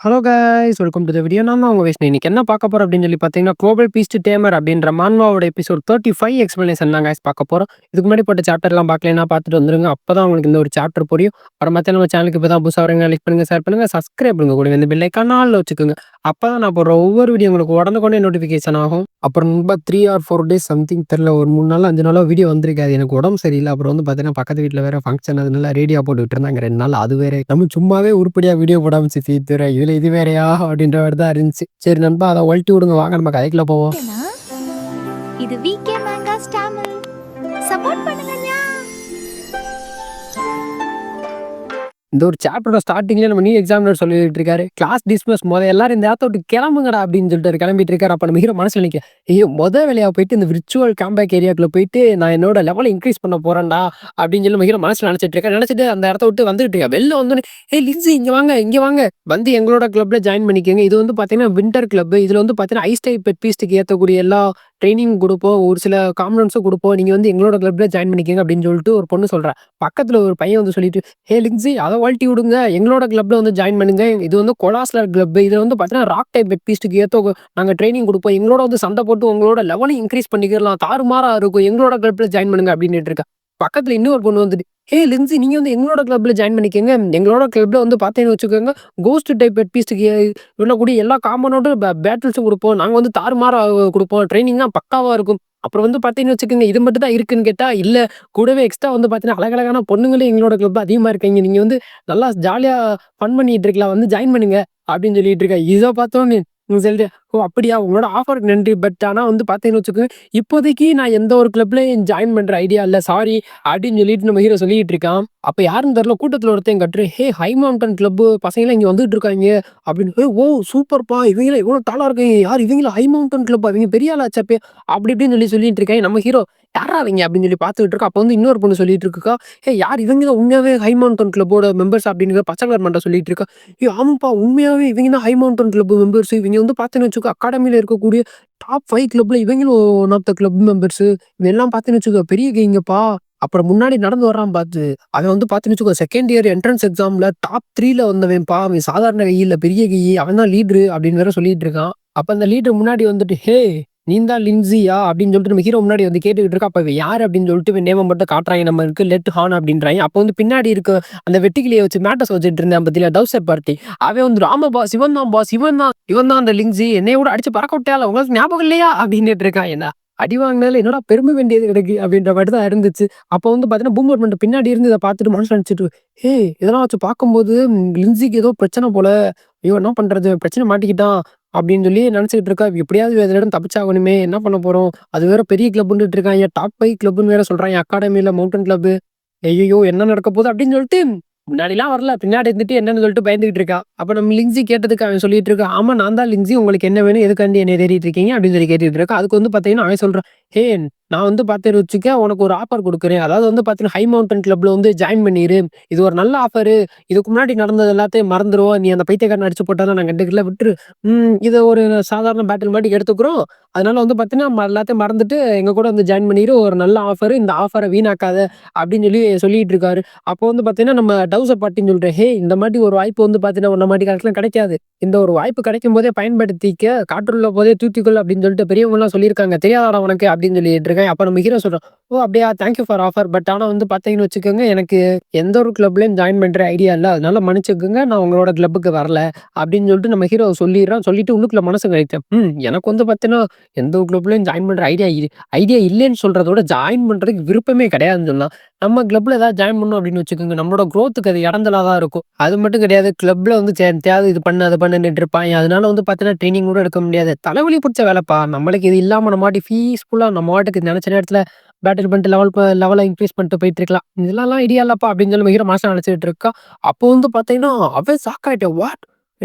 Hello guys welcome to the video. நான் தான் உங்க விஷ்ணு. இன்னைக்கு என்ன பார்க்க போறோம் அப்படின்னு சொல்லி பார்த்தீங்கன்னா, குளோபல் பீஸ்ட் டேமர் அப்படின்ற மான்வாவோட எபிசோட் 35 எக்ஸ்பிளனேஷன் தான் கைஸ் பார்க்க போறோம். இதுக்கு முன்னாடி போட்ட சாப்டர்லாம் பார்க்கலைன்னா பார்த்துட்டு வந்துருங்க. அப்பதான் உங்களுக்கு இந்த ஒரு சாப்டர் புரியும். அப்புறம் மத்த நம்ம சேனலுக்கு இப்போ தான் புதுசா வரீங்க, லைக் பண்ணுங்க, ஷேர் பண்ணுங்க, சப்ஸ்கிரைப் பண்ணுங்க. கூட இந்த பெல் ஐக்கான் ஆல்ல வச்சுக்கோங்க. அப்பதான் நான் போடுற ஒவ்வொரு வீடியோ உங்களுக்கு உடனுக்குடனே நோட்டிஃபிகேஷன் ஆகும். அப்புறம் ரொம்ப 3 ஆர் 4 டேஸ் சம்திங் தெரியல, ஒரு 3 நாள் 5 நாளோ வீடியோ வந்திருக்காது. எனக்கு உடம்பு சரியில்லை. அப்புறம் வந்து பார்த்தீங்கன்னா பக்கத்து வீட்டில் வேற ஃபங்க்ஷன், அதனால ரேடியோ போட்டுக்கிட்டு இருந்தாங்க 2 நாள். அது வேற நம்ம சும்மாவே உருப்படியா வீடியோ போடாம சுத்திட்டு இதுல இது வேறையா அப்படின்ற மாதிரி தான் இருந்துச்சு. சரி நண்பா, அதை ஒழட்டி விடுங்க, வாங்க நம்ம கதைக்குள்ள போவோம். இது விகே மேங்காஸ் தமிழ். சப்போர்ட் பண்ணுங்கண்ணா. இந்த ஒரு சாப்டரோட ஸ்டார்டிங்ல நம்ம நியூ எக்ஸாமினர் சொல்லிட்டு இருக்காரு, கிளாஸ் டிஸ்மிஸ், எல்லாரும் இந்த இடத்த விட்டு கிளம்புங்கடா அப்படின்னு சொல்லிட்டு கிளம்பிட்டு இருக்காரு. அப்ப நம்ம ஹீரோ மனசுல நினைக்க, ஐயோ வேலையா போயிட்டு இந்த விர்ச்சுவல் கேம்பேக் ஏரியாக்குள்ள போயிட்டு நான் என்னோட லெவலை இன்க்ரீஸ் பண்ண போறேன்டா அப்படின்னு சொல்லி நம்ம ஹீரோ மனசுல நினைச்சிட்டு இருக்கேன். நினைச்சிட்டு அந்த இடத்த விட்டு வந்துட்டு இருக்கா. வெளில வந்து, ஏய் லின்சி இங்க வாங்க, இங்க வாங்க, வந்து எங்களோட கிளப்ல ஜாயின் பண்ணிக்கோங்க. இது வந்து பாத்தீங்கன்னா வின்டர் கிளப். இதுல வந்து பாத்தீங்கன்னா ஐஸ் டைப் பெட் பீஸ்டுக்கு ஏற்றக்கூடிய எல்லா ட்ரைனிங் கொடுப்போம், ஒரு சில காம்பனன்ஸும் கொடுப்போம். நீங்க வந்து எங்களோட கிளப்ல ஜாயின் பண்ணிக்கோங்க அப்படின்னு சொல்லிட்டு ஒரு பொண்ணு சொல்றா. பக்கத்துல ஒரு பையன் வந்து சொல்லிட்டு, ஹே லின்சி அதை வாழ்த்தி விடுங்க, எங்களோட கிளப்ல வந்து ஜாயின் பண்ணுங்க. இது வந்து கொலாஸ்லர் கிளப். இதுல வந்து பாத்தீங்கன்னா ராக் டைப் பெட் பீஸ்டுக்கு ஏற்ற நாங்க ட்ரைனிங் கொடுப்போம். எங்களோட வந்து சண்டை போட்டு உங்களோட லெவலை இன்க்ரீஸ் பண்ணிக்கலாம், தாறுமாறா இருக்கும். எங்களோட கிளப்ல ஜாயின் பண்ணுங்க அப்படின்னு இருக்கா. பக்கத்துல இன்னொரு பொண்ணு வந்துட்டு, ஹே லின்சி நீங்க வந்து எங்களோட கிளப்ல ஜாயின் பண்ணிக்கோங்க. எங்களோட கிளப்ல வந்து பாத்தீங்கன்னு வச்சுக்கோங்க, கோஸ்ட் டைப் பெட் பீஸ்டுக்கு விடக்கூடிய எல்லா காம்பனோட பேட்டில்ஸும் கொடுப்போம். நாங்க வந்து தாறுமாறா கொடுப்போம். ட்ரைனிங்லாம் பக்காவா இருக்கும். அப்புறம் வந்து பாத்தீங்கன்னு வச்சுக்கோங்க, இது மட்டும் தான் இருக்குன்னு கேட்டா இல்ல, கூடவே எக்ஸ்ட்ரா வந்து பாத்தீங்கன்னா அழகழகான பொண்ணுங்களே எங்களோட கிளப்ல அதிகமா இருக்கீங்க. நீங்க வந்து நல்லா ஜாலியா ஃபன் பண்ணிட்டு இருக்கலாம், வந்து ஜாயின் பண்ணுங்க அப்படின்னு சொல்லிட்டு இருக்கா. இதை பார்த்தோன்னே சொல்லிட்டு, ஓ அப்படியா, உங்களோட ஆஃபருக்கு நன்றி. பட் ஆனா வந்து பாத்தீங்கன்னு வச்சுக்கோங்க, இப்போதைக்கு நான் எந்த ஒரு கிளப்லயும் ஜாயின் பண்ற ஐடியா இல்ல, சாரி அப்படின்னு சொல்லிட்டு நம்ம ஹீரோ சொல்லிட்டு இருக்கான். அப்ப யாருன்னு தெரியல, கூட்டத்துல ஒருத்தையும் கட்டுரு, ஹே ஹை மவுண்டன் கிளப் பசங்க இங்க வந்துட்டு இருக்காங்க அப்படின்னு. ஓ சூப்பர்ப்பா, இவங்கள இவ்வளவு டாலா இருக்காங்க, யார் இவங்கள, ஹை மவுண்டன் கிளப், இவங்க பெரிய ஆளாச்சப்பே அப்படி இப்படின்னு சொல்லிட்டு இருக்கேன். நம்ம ஹீரோ யாரா அவங்க அப்படின்னு சொல்லி பார்த்துக்கிட்டு இருக்கோம். அப்போ வந்து இன்னொரு பொண்ணு சொல்லிட்டு இருக்கா, ஹே யார் இவங்க தான் உண்மையாவே ஹை மவுண்டன் கிளப்போட மெம்பர்ஸ் அப்படின்னு பச்சை கலர் மண்டை சொல்லிட்டு இருக்கா. ஏ ஆமாப்பா, உண்மையாவே இவங்க தான் ஹை மவுண்டன் கிளப் மெம்பர்ஸ். இவங்க வந்து பார்த்தீங்கன்னு வச்சுக்கோ அகாடமியில இருக்கக்கூடிய டாப் 5 கிளப்ல இவங்களும் one of the club members. இவெல்லாம் பார்த்தீங்கன்னு வச்சுக்கோ பெரிய கைங்கப்பா. அப்புறம் முன்னாடி நடந்து வர்றான் பார்த்து, அவன் வந்து பார்த்தீங்கன்னு வச்சுக்கோ செகண்ட் இயர் என்ட்ரன்ஸ் எக்ஸாம்ல டாப் 3ல வந்தவன்பா. அவன் சாதாரண கை இல்ல, பெரிய கை. அவன் தான் லீடரு அப்படின்னு வேற சொல்லிட்டு இருக்கான். அப்ப அந்த லீடர் முன்னாடி வந்துட்டு, ஹே நீ தான் லின்சியா அப்படின்னு சொல்லிட்டு நம்ம ஹீரோ முன்னாடி வந்து கேட்டுக்கிட்டு இருக்கா. அப்ப இவன் யாரு அப்படின்னு சொல்லிட்டு இவன் நேமம் மட்டும் காட்டுறாங்க, நம்ம இருக்கு லெட் ஹான் அப்படின்றாங்க. அப்போ வந்து பின்னாடி இருக்க அந்த வெட்டிக்கிளியை வச்சு மேட்டஸ் வச்சுட்டு இருந்தேன் பத்தியில டவுசர் பார்ட்டி. அவன் வந்து ஆமா பாஸ், இவன் தான் பாஸ், இவன் தான் அந்த லின்சி, என்னைய கூட அடிச்சு பறக்க விட்டால, உங்களுக்கு ஞாபகம் இல்லையா அப்படின்னுட்டு இருக்கான். என்ன அடி வாங்கினால என்னடா பெருமை வேண்டியது கிடைக்கு அப்படின்ற மாதிரி தான் இருந்துச்சு. அப்போ வந்து பாத்தீங்கன்னா பூமர் பண்ணிட்டு பின்னாடி இருந்து இதை பார்த்துட்டு மனசு நினைச்சிட்டு, ஹே இதெல்லாம் வச்சு பார்க்கும்போது லின்சிக்கு ஏதோ பிரச்சனை போல, ஐயோ என்ன பண்றது, பிரச்சனை மாட்டிக்கிட்டான் அப்படின்னு சொல்லி நினைச்சிட்டு இருக்கா. எப்படியாவது இடம் தப்பிச்சாகணுமே, என்ன பண்ண போறோம், அது வேற பெரிய கிளப்னு இருக்காங்க, டாப் 5 கிளப்னு வேற சொல்றாங்க அகாடமியில, மவுண்டன் கிளப். ஐயோ என்ன நடக்க போகுது அப்படின்னு சொல்லிட்டு முன்னாடிலாம் வரல, பின்னாடி இருந்துட்டு என்னன்னு சொல்லிட்டு பயந்துகிட்டு இருக்கா. அப்ப நம்ம லிங்ஸி கேட்டதுக்கு அவன் சொல்லிட்டு இருக்கா, ஆமா நான் தான் லிங்ஸி, உங்களுக்கு என்ன வேணும், எதுக்காண்டி என்ன தேடிட்டு இருக்கீங்க அப்படின்னு சொல்லி கேட்டுட்டு இருக்கா. அதுக்கு வந்து பாத்தீங்கன்னா அவன் சொல்றான், ஹே நான் வந்து பாத்தேன்னு வச்சுக்க, உனக்கு ஒரு ஆஃபர் கொடுக்குறேன். அதாவது வந்து பாத்தீங்கன்னா ஹை மவுண்டன் கிளப்ல வந்து ஜாயின் பண்ணிரு. இது ஒரு நல்ல ஆஃபரு. இதுக்கு முன்னாடி நடந்தது எல்லாத்தையும் மறந்துருவோம். நீ அந்த பைத்தியக்காரன் அடிச்சு போட்டாலும் நான் கண்டுக்கல, விட்டுரு. இதை ஒரு சாதாரண பேட்டில் மாதிரி எடுத்துக்கிறோம். அதனால வந்து பாத்தீங்கன்னா எல்லாத்தையும் மறந்துட்டு எங்க கூட வந்து ஜாயின் பண்ணிரு. ஒரு நல்ல ஆஃபர், இந்த ஆஃபரை வீணாக்காத அப்படின்னு சொல்லிட்டு இருக்காரு. அப்போ வந்து பாத்தீங்கன்னா நம்ம டவுசர் பார்ட்டின்னு சொல்றேன், ஹே இந்த மாதிரி ஒரு வாய்ப்பு வந்து பாத்தீங்கன்னா உன்ன மாதிரி காலத்துல கிடைக்காது. இந்த ஒரு வாய்ப்பு கிடைக்கும் போதே பயன்படுத்திக்க, காற்றுள்ள போதே தூத்திக்கொள் அப்படின்னு சொல்லிட்டு பெரியவங்க எல்லாம் சொல்லியிருக்காங்க, தெரியாதா உனக்கு அப்படின்னு சொல்லிட்டு இருக்கேன். அப்ப நம்ம ஹீரோ சொல்றோம், ஓ அப்படியா, தேங்க்யூ ஃபார் ஆஃபர். பட் ஆனா வந்து பாத்தீங்கன்னு வச்சுக்கோங்க, எனக்கு எந்த ஒரு கிளப்லயும் ஜாயின் பண்ற ஐடியா இல்ல, அதனால மன்னிச்சுக்கோங்க, நான் உங்களோட கிளப்புக்கு வரல அப்படின்னு சொல்லிட்டு நம்ம ஹீரோ சொல்லிடுறான். சொல்லிட்டு உள்ளுக்குள்ள மனசு கழித்தேன், எனக்கு வந்து பாத்தீங்கன்னா எந்த ஒரு கிளப்லயும் ஜாயின் பண்ற ஐடியா இல்லைன்னு சொல்றதோட ஜாயின் பண்றதுக்கு விருப்பமே கிடையாதுன்னு சொல்லலாம். நம்ம கிளப்ல ஏதாவது ஜாயின் பண்ணோம் அப்படின்னு வச்சுக்கோங்க, நம்மளோட க்ரோத்துக்கு அது இடந்தலா தான் இருக்கும். அது மட்டும் கிடையாது, கிளப்ல வந்து தேவை இது பண்ணு அது பண்ணுன்னு இருப்பாங்க. அதனால வந்து பாத்தீங்கன்னா ட்ரைனிங் கூட எடுக்க முடியாது. தலைவலி பிடிச்ச வேலைப்பா. நம்மளுக்கு இது இல்லாம நம்ம வாட்டி பீஸ்ஃபுல்லா நம்ம வாட்டுக்கு நினைச்ச நேரத்துல பேட்டில் பண்ணிட்டு லெவலை இன்க்ரீஸ் பண்ணிட்டு போயிட்டு இருக்கலாம். இதெல்லாம் ஐடியா இல்லப்பா அப்படின்னு சொல்லி மிகிற மாசம் நினைச்சிட்டு இருக்கா. அப்போ வந்து பாத்தீங்கன்னா அவன் ஷாக் ஆயிட்டேன், வாட்,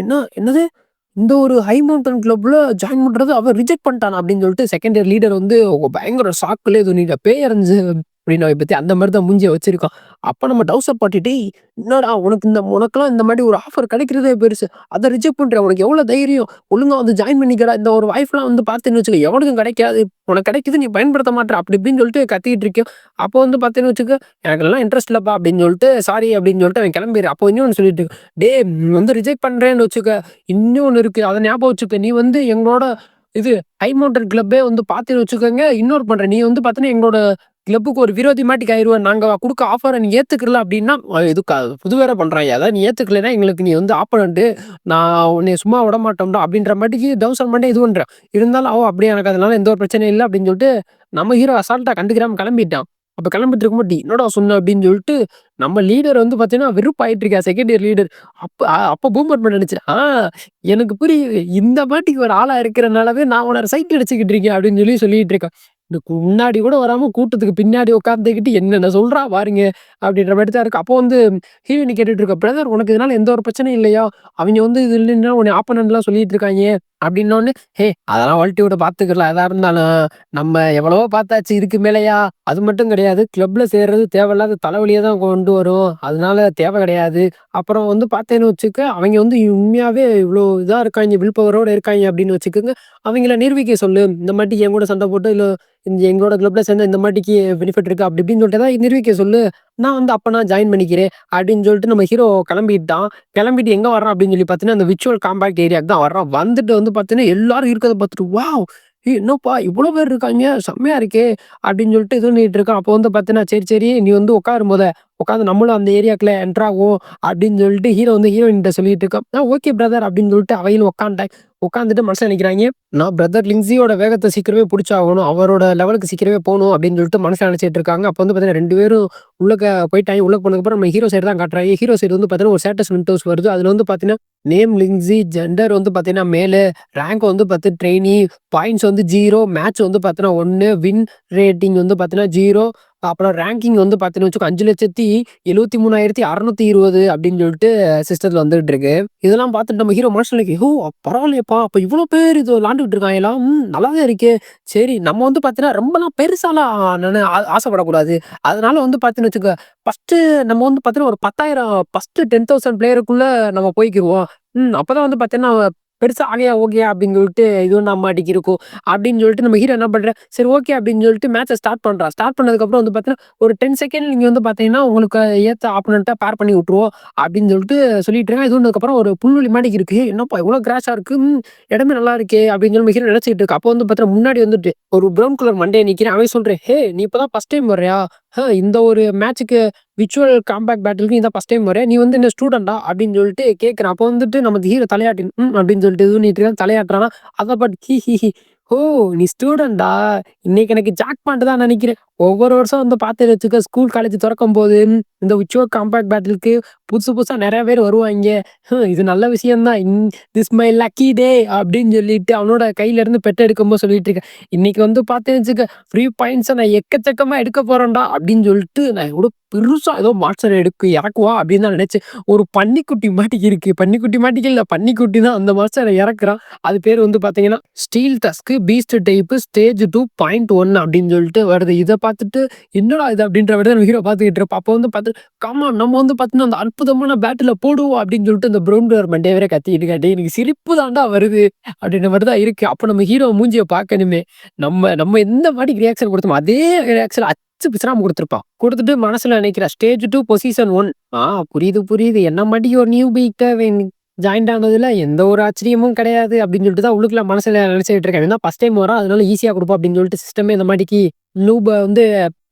என்னது இந்த ஒரு ஹை மவுண்டன் கிளப்ல ஜாயின் பண்றது அவன் ரிஜெக்ட் பண்ணிட்டான் அப்படின்னு சொல்லிட்டு செகண்ட் இயர் லீடர் வந்து பயங்கர ஷாக்குல இது நீங்க பேயறிஞ்சு அப்படின்னு அவ பத்தி அந்த மாதிரி தான் மூஞ்சிய வச்சிருக்கான். அப்ப நம்ம டவுசர் பாட்டி, "டேய் என்னடா உனக்கெல்லாம் இந்த மாரி ஒரு ஆஃபர் கிடைக்கிறதே பெருசு. அத ரிஜெக்ட் பண்றியா? உனக்கு எவ்வளோ தைரியம்? ஒழுங்கா வந்து ஜாயின் பண்ணிக்கடா. இந்த ஒரு வாய்ஃப்லாம் வந்து பார்த்தேன்னு வச்சுக்க, எவனுக்கும் கிடைக்காது. உனக்கு கிடைக்குது நீ பயன்படுத்த மாட்ற." அப்படி இப்படின்னு சொல்லிட்டு கத்திக்கிட்டு இருக்கேன். அப்போ வந்து பார்த்தேன்னு வச்சுக்க, "எனக்கு அதெல்லாம் இன்ட்ரெஸ்ட் இல்லப்பா" அப்படின்னு சொல்லிட்டு, "சாரி" அப்படின்னு சொல்லிட்டு அவன் கிளம்பிரு. அப்போ இன்னொன்னு சொல்லிட்டு இருக்கு, "டேய் வந்து ரிஜெக்ட் பண்றேன்னு வச்சுக்க, இன்னொன்னு இருக்கு. அத ஞாபகம் வச்சுக்க. நீ வந்து எங்களோட இது ஹை மவுண்டன் கிளப்பே வந்து பார்த்தேன்னு வச்சுக்கோங்க, இக்னோர் பண்ற. நீ வந்து பார்த்தீன்னா எங்களோட கிளப்புக்கு ஒரு விரோதி மாட்டிக்கு ஆயிருவ. நாங்க குடுக்க ஆஃபர நீ ஏத்துக்கல அப்டின்னா, இது இது வேற பண்றாய்ங்க. அதாவது நீ ஏத்துக்கலைன்னா எங்களுக்கு நீ வந்து ஆப்போனன்ட்டு. நான் உன்னைய சும்மா விடமாட்டோம்டா அப்டின்ற மாட்டிக்கு டவுசர் மண்டே இது பண்றான். இருந்தாலும் அவன் அப்படியே எனக்கு அதனால எந்த ஒரு பிரச்சனையும் இல்ல அப்டின்னு சொல்லிட்டு, நம்ம ஹீரோ அசால்ட்டா கண்டுக்கிறாம கெளம்பிட்டான். அப்ப கெளம்பிட்டு இருக்கும்போது, "என்னடா சொன்ன?" அப்டின்னு சொல்லிட்டு, நம்ம லீடர் வந்து பார்த்தீங்கன்னா வெறுப்பாயிட்டு இருக்கா. Second year leader. அப்ப பூமர் பண்ண நெனச்சேன். எனக்கு புரியுது. இந்த மாட்டிக்கு ஒரு ஆளா இருக்கிறனாலவே நான் உன்ன சைட் அடிச்சுக்கிட்டு இருக்கேன் அப்டின்னு சொல்லிட்டு இருக்கான். இதுக்கு முன்னாடி கூட வராம கூட்டத்துக்கு பின்னாடி உட்கார்ந்துகிட்டு என்னென்ன சொல்றா பாருங்க! அப்படின்ற மாரி தான் இருக்கு. அப்போ வந்து ஹீரோயினி கேட்டுட்டு இருக்கா, "பிரதர் உனக்கு இதனால எந்த ஒரு பிரச்சனையும் இல்லையா? அவிங்க வந்து இது இல்லைன்னா உன்னைய ஆப்போனன்ட்லாம் சொல்லிட்டு இருக்காய்ங்க." அப்படின்னோனே, அதெல்லாம் வழட்டி விடு பார்த்துக்கலாம். எதா இருந்தாலும் நம்ம எவ்வளவோ பார்த்தாச்சு. இதுக்கு மேலயா? அது மட்டும் கிடையாது. கிளப்ல சேர்றது தேவையில்லாத தலைவலிய தான் கொண்டு வரும். அதனால தேவை கிடையாது. அப்புறம் வந்து பார்த்தேன்னு வச்சுக்க, அவைங்க வந்து உண்மையாவே இவ்ளோ இதா இருக்காய்ங்க, வில் பவரோட இருக்காய்ங்க அப்படின்னு வச்சுக்கோங்க. அவைங்கள நிரூபிக்க சொல்லு. இந்த மாட்டி என் கூட சண்டை போட்டு, இல்ல எங்களோட கிளப்ல சேர்ந்தா இந்த மாட்டிக்கு பெனிஃபிட் இருக்கு. அப்படி இப்படின்னு சொல்லிட்டு ஏதாவது நிரூபிக்க சொல்லு. நான் வந்து அப்ப நான் ஜாயின் பண்ணிக்கிறேன். அப்படின்னு சொல்லிட்டு நம்ம ஹீரோ கிளம்பிட்டான். கிளம்பிட்டு எங்க வர்றான் அப்படின்னு சொல்லி பார்த்தீங்கன்னா, அந்த விர்ச்சுவல் காம்பேக்ட் ஏரியாக்கு தான் வர்றான். வந்துட்டு வந்து பார்த்தீங்கன்னா, எல்லாரும் இருக்கிறத பார்த்துட்டு, "வாவ்! என்னப்பா இவ்வளோ பேர் இருக்காய்ங்க. செம்மையா இருக்கே!" அப்படின்னு சொல்லிட்டு இது பண்ணிட்டு இருக்கான். அப்போ வந்து பார்த்தீங்கன்னா, "சரி, சரி நீ வந்து உட்காரு மொத. உட்காந்து நம்மளும் அந்த ஏரியாக்குள்ள என்டர் ஆகுவோம்." அப்படின்னு சொல்லிட்டு ஹீரோ வந்து ஹீரோயின்ட்ட சொல்லிட்டு இருக்கான். ஓகே பிரதர்" அப்படின்னு சொல்லிட்டு அவைகளும் உட்காந்துட்டாங்க. உட்காந்துட்டு மனசுல நினைக்கிறாய்ங்க, "நான் பிரதர் லிங்ஸியோட வேகத்த சீக்கிரமே புடிச்சாகணும். அவரோட லெவலுக்கு சீக்கிரமே போணும்." அப்படின்னு சொல்லிட்டு மனசுல நினைச்சிட்டு இருக்காங்க. அப்போ வந்து பார்த்தீங்கன்னா 2 பேரும் உள்ளக்க போயிட்டாய்ங்க. உள்ள போனதுக்கப்புறம் நம்ம ஹீரோ சைடு தான் காட்டுறாய்ங்க. ஹீரோ சைடு வந்து பார்த்தீங்கன்னா, ஒரு ஸ்டேட்டஸ் விண்டோஸ் வருது. அதுல வந்து பார்த்தீங்கன்னா, நேம் லிங்ஸி, ஜெண்டர் வந்து பார்த்தீங்கன்னா மேலு, ரேங்க் வந்து 10 ட்ரெய்னி, பாயிண்ட்ஸ் வந்து 0, மேட்ச் வந்து பார்த்தீங்கன்னா 1, வின் ரேட்டிங் வந்து பார்த்தீங்கன்னா 0, அப்புறம் ரேங்கிங் வந்து பார்த்தீங்கன்னு வச்சுக்கோ 5,73,620 அப்படின்னு சொல்லிட்டு சிஸ்டத்துல வந்துட்டு இருக்கு. இதெல்லாம் பார்த்துட்டு நம்ம ஹீரோ மனசுல பரவாயில்லையேப்பா! அப்ப இவ்ளோ பேர் இது விளாண்டுட்டு இருக்காய்ங்களா? நல்லா தான் இருக்கே! சரி நம்ம வந்து பார்த்தீங்கன்னா, ரொம்பலாம் பெருசாலாம் நானு ஆசைப்படக்கூடாது. அதனால வந்து பார்த்தீங்கன்னு வச்சுக்க, ஃபர்ஸ்ட்டு நம்ம வந்து பார்த்தீங்கன்னா, ஒரு 10,000 ஃபர்ஸ்ட்டு 10,000 பிளேயருக்குள்ள நம்ம போய்க்கிருவோம். அப்பதான் வந்து பார்த்தீங்கன்னா, பெருசா ஆகையா ஓகேயா அப்படின்னு சொல்லிட்டு இதுவும் நம்ம அடிக்கு இருக்கும். அப்படின்னு சொல்லிட்டு நம்ம ஹீரோ என்ன பண்றார், சரி ஓகே அப்படின்னு சொல்லிட்டு மேட்ச ஸ்டார்ட் பண்றான். ஸ்டார்ட் பண்ணதுக்கப்புறம் வந்து பார்த்தீங்கன்னா, ஒரு 10 செகண்ட் நீங்க வந்து பார்த்தீங்கன்னா, உங்களுக்கு ஏத்த ஆப்போனன்ட்ட பேர் பண்ணி விட்டுருவோம். அப்படின்னு சொல்லிட்டு சொல்லிட்டு இருக்கான். இது பண்ணதுக்கப்புறம் ஒரு புல்வெளி மாரிக்கு இருக்கு. என்னப்பா இவ்வளோ கிராஸா இருக்கு. இடமே நல்லா இருக்கே! அப்படின்னு சொல்லி ஹீரோ நினைச்சுட்டு இருக்கு. அப்போ வந்து பார்த்தீங்கன்னா, முன்னாடி வந்துட்டு ஒரு ப்ரவுன் கலர் மண்டையன் நிக்கிறான். அவன் சொல்றேன், நீ இப்ப தான் ஃபர்ஸ்ட் டைம் வர்றியா? இந்த ஒரு மேட்ச்சுக்கு விர்ச்சுவல் காம்பேக்ட் பேட்டில்க்கு நீ தான் ஃபர்ஸ்ட் டைம் வர்ற. நீ வந்து என்ன ஸ்டூடெண்ட்டா? அப்படின்னு சொல்லிட்டு கேட்கிறான். அப்போ வந்துட்டு நம்ம ஹீரோ தலையாட்டி, அப்படின்னு சொல்லிட்டு இது பண்ணிட்டு இருக்கான். தலையாட்டுறானா, அத பாத்து ஓ! நீ ஸ்டூடெண்ட்டா? இன்னைக்கு எனக்கு ஜாக்பாட் தான் நெனைக்கிறேன். ஒவ்வொரு வருஷம் வந்து பாத்து வச்சுக்க ஸ்கூல், காலேஜ் தொறக்கும்போது, இந்த விர்ச்சுவல் காம்பேக்ட் பேட்டில்க்கு புதுசு புதுசா நெறைய பேர் வருவாய்ங்க. இது நல்ல விஷயம் தான். திஸ் மை லக்கி டே அப்படின்னு சொல்லிட்டு அவனோட கையில இருந்து பெட் எடுக்கும்போது சொல்லிட்டு இருக்கேன். இன்னைக்கு வந்து பாத்தேன்னு வச்சுக்க, ஃப்ரீ பாயிண்ட்ஸ நான் எக்கச்சக்கமா எடுக்க போறேன்டா அப்படின்னு சொல்லிட்டு, நான் எவ்வளோ பெருசா ஏதோ மான்ஸ்டர் இறக்குவான் அப்படின்னு தான் நெனைச்சேன். ஒரு பன்னிக்குட்டி மாட்டிக்கு இருக்கு. பன்னிக்குட்டி மாட்டிக்கு இல்ல, பன்னிக்குட்டி தான் அந்த மான்ஸ்டர இறக்குறான். அது பேர் வந்து பாத்தீங்கன்னா, steel tusk beast type stage 2.1 அப்படின்னு சொல்லிட்டு வருது. இத பார்த்துட்டு என்னடா இது அப்படின்ற மாரி தான் ஹீரோ பார்த்துக்கிட்டு இருப்பான். அப்போ வந்து பார்த்து கமான் நம்ம வந்து பார்த்தீங்கன்னா, அந்த அற்புதமான பேட்டில போடுவோம் அப்படின்னு சொல்லிட்டு அந்த ப்ரவுன் கலர் மண்டைய வேற கத்திக்கிட்டு இருக்கான். டேய் எனக்கு சிரிப்பு தான்டா வருது அப்படின்ற மாரி தான் இருக்கு. அப்ப நம்ம ஹீரோ மூஞ்சிய பார்க்கணுமே. நம்ம நம்ம எந்த மாரி ரியாக்ஷன் குடுத்தோமோ அதே ரியாக்ஷன் அச்சு பிசுறாம குடுத்துருப்பான். குடுத்துட்டு மனசுல நினைக்கிறா ஸ்டேஜ் 2 பொசிஷன் 1. புரியுது, புரியுது. என்ன மாட்டிக்கு ஒரு நியூ பீட்ட ஜாயின்ட் ஆனதுல எந்த ஒரு ஆச்சரியமும் கிடையாது அப்படின்னு சொல்லிட்டு தான் உள்ளுக்குள்ள மனசுல நினைச்சுட்டு இருக்கேன். ஏன்னா ஃபர்ஸ்ட் டைம் வரான். அதனால ஈஸியா குடுப்போம் அப்படின்னு சொல்லிட்டு சிஸ்டமே இந்த மாட்டிக்கு நூப வந்து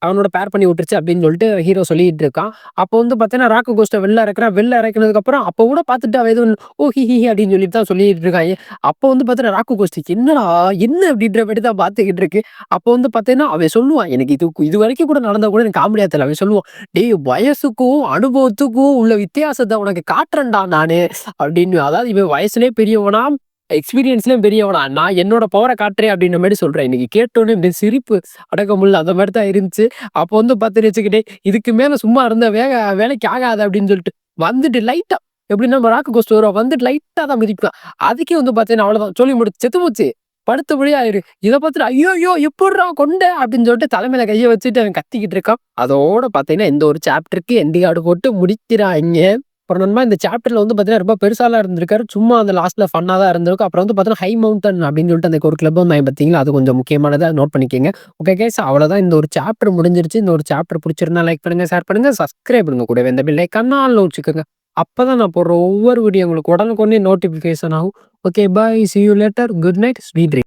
அவனோட பேர் பண்ணி விட்டுருச்சு அப்படின்னு சொல்லிட்டு ஹீரோ சொல்லிட்டு இருக்கான். அப்போ வந்து பார்த்தீங்கன்னா, ராக்கு கோஸ்ட்ட வெளில இறக்குறான். வெளில இறக்குனதுக்கப்புறம் அப்போ கூட பார்த்துட்டு அவ எதுவும் ஓ! அப்படின்னு சொல்லிட்டு தான் சொல்லிட்டு இருக்காய்ங்க. அப்போ வந்து பார்த்தீங்கன்னா, ராக்கு கோஸ்ட் என்னடா? என்ன அப்படின்ற மாரி தான் பார்த்துக்கிட்டு இருக்கு. அப்போ வந்து பார்த்தீங்கன்னா, அவன் சொல்லுவான். எனக்கு இதுவரைக்கும் கூட நடந்தா கூட எனக்கு காமெடியா தெரியல. அவன் சொல்லுவான், "டேய் வயசுக்கும், அனுபவத்துக்கும் உள்ள வித்தியாசத்த உனக்கு காட்டுறேன்டா நானு" அப்படின்னு. அதாவது இவன் வயசுலயே பெரியவனா, எக்ஸ்பீரியன்ஸ்லயும் பெரியவனா, நான் என்னோட பவர காட்டுறேன் அப்படின்ற மாரி சொல்றேன். இன்னைக்கு கேட்டோனே இந்த சிரிப்பு அடக்க முடியல. அந்த மாரி தான் இருந்துச்சு. அப்போ வந்து பார்த்துன்னு வச்சுக்கிட்டே, இதுக்கு மேல சும்மா இருந்தா வேலைக்கு ஆகாது அப்படின்னு சொல்லிட்டு, வந்துட்டு லைட்டா எப்படின்னா நம்ம ராக்கு கோஸ்ட் வரும். வந்துட்டு லைட்டா தான் மிதிப்பான். அதுக்கே வந்து பார்த்தீங்கன்னா, அவ்வளோதான் சொல்லி முடிச்சு செத்து போச்சு. படுத்தபடி ஆயிரு. இத பார்த்துட்டு ஐய்யய்யோ! எப்புட்றா கொண்ட? அப்படின்னு சொல்லிட்டு தலைமையில கைய வச்சுட்டு அவன் கத்திக்கிட்டு இருக்கான். அதோட பார்த்தீங்கன்னா, இந்த ஒரு சாப்டருக்கு எண்ட் கார்டு போட்டு முடிக்கிறாய்ங்க. அப்புறம் நண்பா இந்த சாப்டர்ல வந்து பார்த்தீங்கன்னா, ரொம்ப பெருசாலாம் இருந்திருக்காது. சும்மா அந்த லாஸ்ட்ல ஃபன்னா தான் இருந்திருக்கும். அப்புறம் வந்து பார்த்தீங்கன்னா, ஹை மவுண்டன் அப்படின்னு சொல்லிட்டு அந்த ஒரு கிளப் வந்தாய்ங்க பார்த்தீங்களா? அது கொஞ்சம் முக்கியமானதா நோட் பண்ணிக்கங்க. ஓகே கைஸ் அவ்வளோதான் இந்த ஒரு சாப்டர் முடிஞ்சிருச்சு. இந்த ஒரு சாப்டர் புடிச்சிருந்தா லைக் பண்ணுங்க, ஷேர் பண்ணுங்க, சப்ஸ்கிரைப் பண்ணுங்க. கூடவே இந்த பெல் ஐகான ஆல்ல வச்சுக்கோங்க. அப்பதான் நான் போடுற ஒவ்வொரு வீடியோ உங்களுக்கு உடனுக்குடனே நோட்டிஃபிகேஷன் ஆகும். Okay bye. Sea you later. Good night. Sweet dreams.